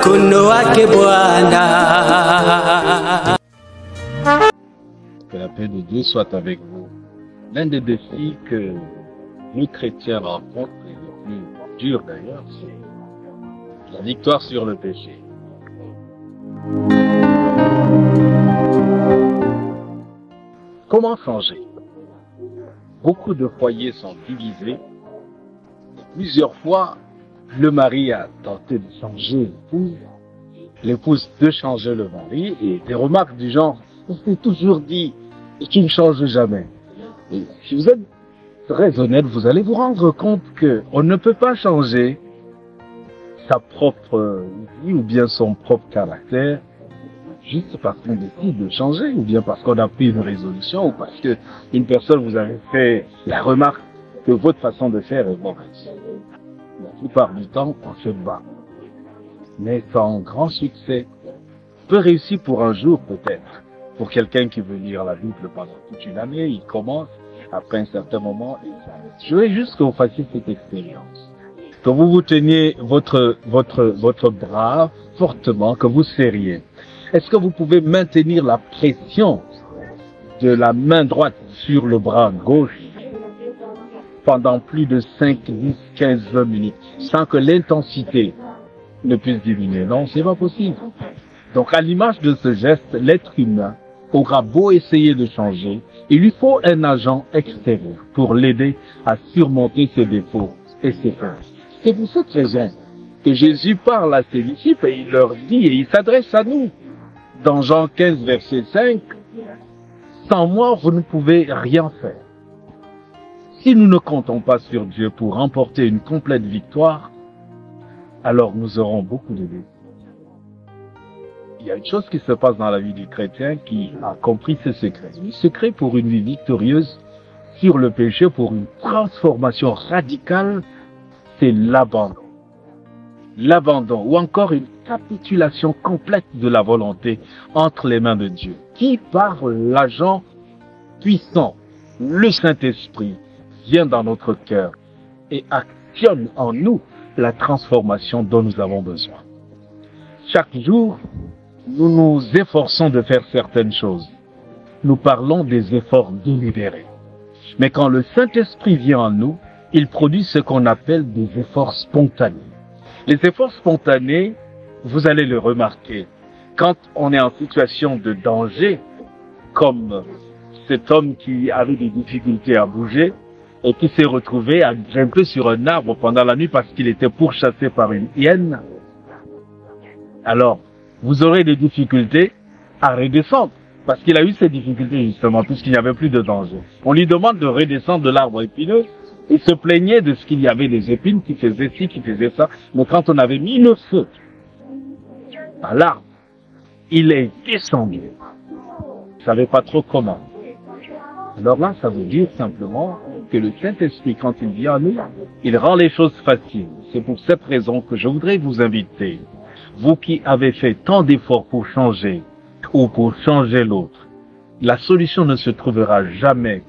mkono wake Bwana. Que la paix de Dieu soit avec vous. L'un des défis que nous chrétiens rencontrent, et le plus dur d'ailleurs, c'est la victoire sur le péché. Comment changer? Beaucoup de foyers sont divisés. Plusieurs fois, le mari a tenté de changer l'épouse de changer le mari, et des remarques du genre « on s'est toujours dit, et tu ne changes jamais ». Et si vous êtes très honnête, vous allez vous rendre compte qu'on ne peut pas changer sa propre vie ou bien son propre caractère juste parce qu'on décide de changer, ou bien parce qu'on a pris une résolution, ou parce que une personne vous avait fait la remarque que votre façon de faire est mauvaise. La plupart du temps, on se bat. Mais sans grand succès. On peut réussir pour un jour peut-être. Pour quelqu'un qui veut lire la Bible pendant toute une année, il commence, après un certain moment, et il s'arrête. Je veux juste que vous fassiez cette expérience. Que vous vous teniez votre bras fortement, que vous serriez. Est-ce que vous pouvez maintenir la pression de la main droite sur le bras gauche pendant plus de 5, 10, 15, 20 minutes, sans que l'intensité ne puisse diminuer? Non, c'est pas possible. Donc, à l'image de ce geste, l'être humain aura beau essayer de changer, il lui faut un agent extérieur pour l'aider à surmonter ses défauts et ses peurs. C'est pour cette raison que Jésus parle à ses disciples et il leur dit, et il s'adresse à nous. Dans Jean 15, verset 5, « Sans moi, vous ne pouvez rien faire. » Si nous ne comptons pas sur Dieu pour remporter une complète victoire, alors nous aurons beaucoup de défis. Il y a une chose qui se passe dans la vie du chrétien qui a compris ce secret. Le secret pour une vie victorieuse sur le péché, pour une transformation radicale, c'est l'abandon. L'abandon ou encore une capitulation complète de la volonté entre les mains de Dieu, qui par l'agent puissant, le Saint-Esprit, vient dans notre cœur et actionne en nous la transformation dont nous avons besoin. Chaque jour, nous nous efforçons de faire certaines choses. Nous parlons des efforts délibérés. Mais quand le Saint-Esprit vient en nous, il produit ce qu'on appelle des efforts spontanés. Les efforts spontanés, vous allez le remarquer, quand on est en situation de danger, comme cet homme qui avait des difficultés à bouger et qui s'est retrouvé à grimper sur un arbre pendant la nuit parce qu'il était pourchassé par une hyène, alors vous aurez des difficultés à redescendre parce qu'il a eu ces difficultés justement puisqu'il n'y avait plus de danger. On lui demande de redescendre de l'arbre épineux. Il se plaignait de ce qu'il y avait des épines qui faisaient ci, qui faisaient ça. Mais quand on avait mis le feu à l'arbre, il est descendu. Il ne savait pas trop comment. Alors là, ça veut dire simplement que le Saint-Esprit, quand il vient à nous, il rend les choses faciles. C'est pour cette raison que je voudrais vous inviter, vous qui avez fait tant d'efforts pour changer ou pour changer l'autre, la solution ne se trouvera jamais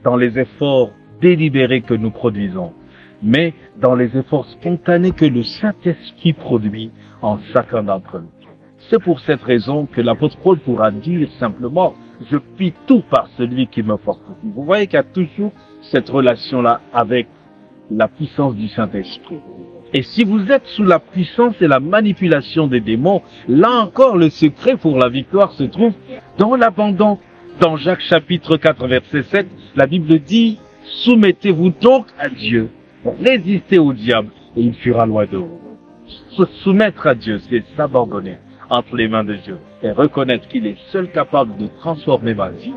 dans les efforts délibérés que nous produisons, mais dans les efforts spontanés que le Saint-Esprit produit en chacun d'entre nous. C'est pour cette raison que l'apôtre Paul pourra dire simplement « Je puis tout par celui qui me fortifie ». Vous voyez qu'il y a toujours cette relation-là avec la puissance du Saint-Esprit. Et si vous êtes sous la puissance et la manipulation des démons, là encore le secret pour la victoire se trouve dans l'abandon. Dans Jacques chapitre 4 verset 7, la Bible dit « Soumettez-vous donc à Dieu, résistez au diable et il fuira loin de vous ». Se soumettre à Dieu, c'est s'abandonner entre les mains de Dieu et reconnaître qu'il est seul capable de transformer ma vie,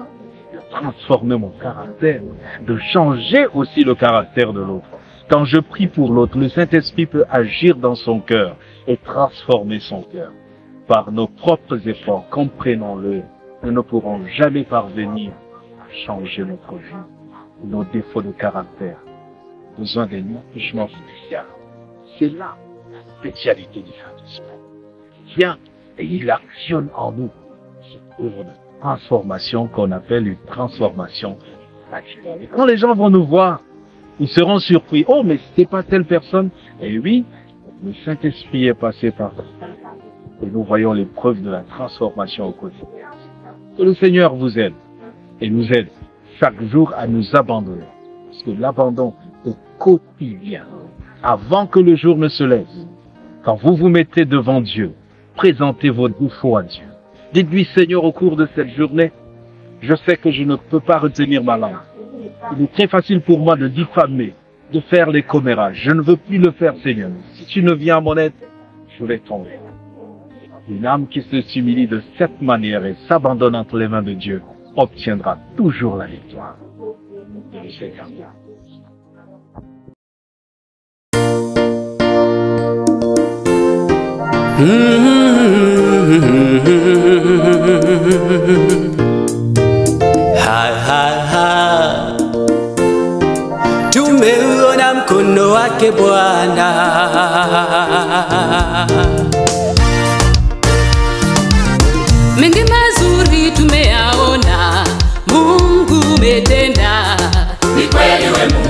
de transformer mon caractère, de changer aussi le caractère de l'autre. Quand je prie pour l'autre, le Saint-Esprit peut agir dans son cœur et transformer son cœur. Par nos propres efforts, comprenons-le, nous ne pourrons jamais parvenir à changer notre vie, nos défauts de caractère, besoin d'un attachement spécial. C'est là la spécialité du Saint-Esprit. Il vient et il actionne en nous cette œuvre de transformation qu'on appelle une transformation radicale. Et quand les gens vont nous voir, ils seront surpris. Oh, mais c'est pas telle personne. Et oui, le Saint-Esprit est passé par là. Et nous voyons les preuves de la transformation au quotidien. Que le Seigneur vous aide et nous aide chaque jour à nous abandonner. Parce que l'abandon au quotidien, avant que le jour ne se lève, quand vous vous mettez devant Dieu, présentez vos défauts à Dieu. Dites-lui, Seigneur, au cours de cette journée, je sais que je ne peux pas retenir ma langue. Il est très facile pour moi de diffamer, de faire les commérages. Je ne veux plus le faire, Seigneur. Si tu ne viens à mon aide, je vais tomber. Une âme qui se s'humilie de cette manière et s'abandonne entre les mains de Dieu obtiendra toujours la victoire. Tumeuona mkono wake Bwana, mengi mazuri tumeyaona, Mungu umetenda. Ni kweli wewe